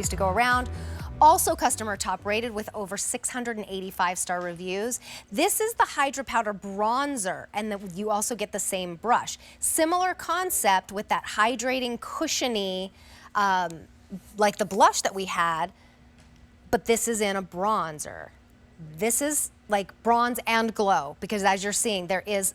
these to go around. Also customer top rated with over 685-star reviews. This is the Hydra Powder Bronzer, and you also get the same brush. Similar concept with that hydrating, cushiony, like the blush that we had, but this is in a bronzer. This is like bronze and glow, because as you're seeing, there is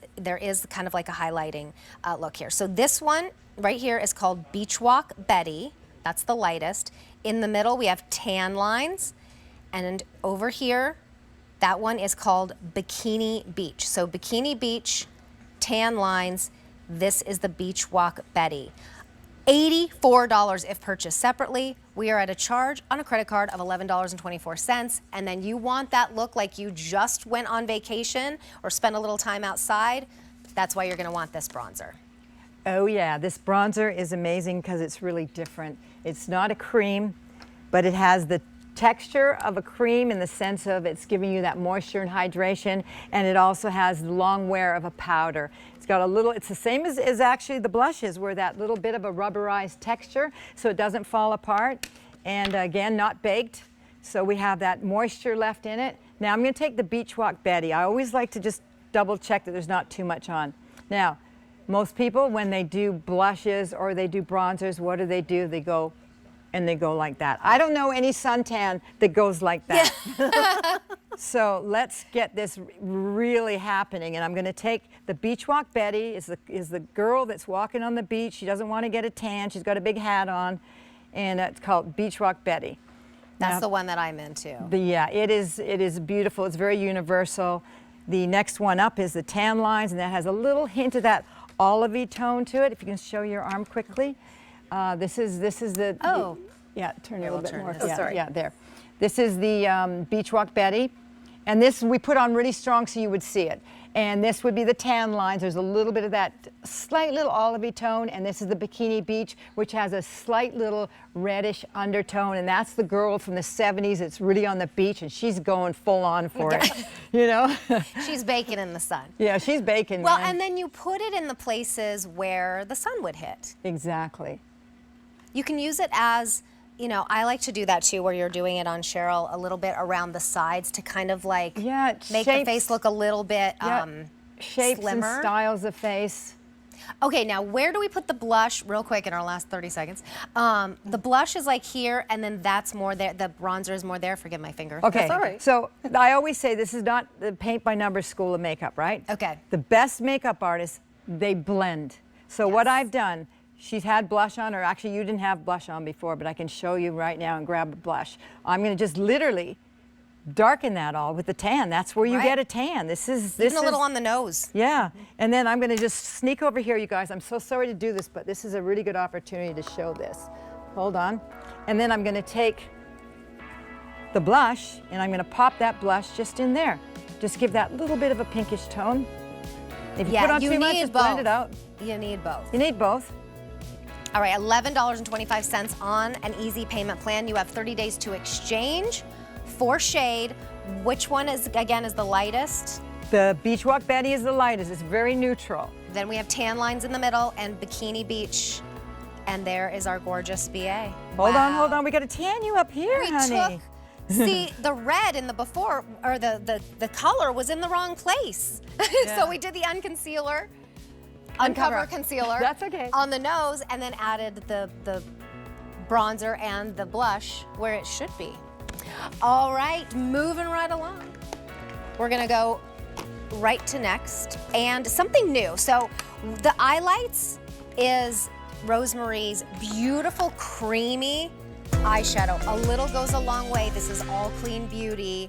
kind of like a highlighting look here. So this one right here is called Beach Walk Betty. That's the lightest. In the middle, we have tan lines. And over here, that one is called Bikini Beach. So Bikini Beach, tan lines. This is the Beach Walk Betty. $84 if purchased separately. We are at a charge on a credit card of $11.24. And then you want that look like you just went on vacation or spent a little time outside. That's why you're gonna want this bronzer. Oh yeah, this bronzer is amazing because it's really different. It's not a cream, but it has the texture of a cream in the sense of it's giving you that moisture and hydration, and it also has the long wear of a powder. It's got a little, it's the same as actually the blushes, where that little bit of a rubberized texture so it doesn't fall apart. And again, not baked, so we have that moisture left in it. Now I'm going to take the Beach Walk Betty. I always like to just double check that there's not too much on. Now, most people, when they do blushes or they do bronzers, what do? They go and they go like that. I don't know any suntan that goes like that. Yeah. So let's get this really happening. And I'm going to take the Beach Walk Betty, is the girl that's walking on the beach. She doesn't want to get a tan. She's got a big hat on. And it's called Beach Walk Betty. That's the one that I'm into. Yeah, it is beautiful. It's very universal. The next one up is the tan lines, and that has a little hint of that olivey tone to it. If you can show your arm quickly. This is the, yeah, turn it a little bit more. Oh, sorry. Yeah, there. This is the Beach Walk Betty. And this we put on really strong so you would see it. And this would be the tan lines. There's a little bit of that slight little olivey tone. And this is the Bikini Beach, which has a slight little reddish undertone. And that's the girl from the 70s. It's really on the beach, and she's going full on for it, you know? She's baking in the sun. Yeah, she's baking. Well, man. and then you put it in the places where the sun would hit. Exactly. You can use it as, you know, I like to do that too, where you're doing it on Cheryl a little bit around the sides to kind of like make the face look a little bit shapes slimmer. And styles of face. Okay, now where do we put the blush? Real quick in our last 30 seconds. The blush is like here, and then that's more there. The bronzer is more there. Forgive my finger. Okay, that's all right. So I always say this is not the paint by numbers school of makeup, right? Okay. The best makeup artists, they blend. So what I've done, she's had blush on, or actually you didn't have blush on before, but I can show you right now and grab a blush. I'm going to just literally darken that all with the tan. That's where you get a tan. This is even a little on the nose. Yeah, and then I'm going to just sneak over here, you guys. I'm so sorry to do this, but this is a really good opportunity to show this. Hold on. And then I'm going to take the blush, and I'm going to pop that blush just in there. Just give that little bit of a pinkish tone. If you put on too much, just blend it out. You need both. You need both. All right, $11.25 on an easy payment plan. You have 30 days to exchange for shade. Which one is, again, is the lightest? The Beach Walk Betty is the lightest. It's very neutral. Then we have tan lines in the middle and Bikini Beach. And there is our gorgeous BA. Hold on. We got to tan you up here, honey. See, the red in the before, or the color was in the wrong place. Yeah. So we did the uncover concealer. That's okay. On the nose, and then added the bronzer and the blush where it should be. All right, moving right along. We're gonna go right to next, and something new. So the highlights is Rosemary's beautiful creamy eyeshadow. A little goes a long way. This is all clean beauty.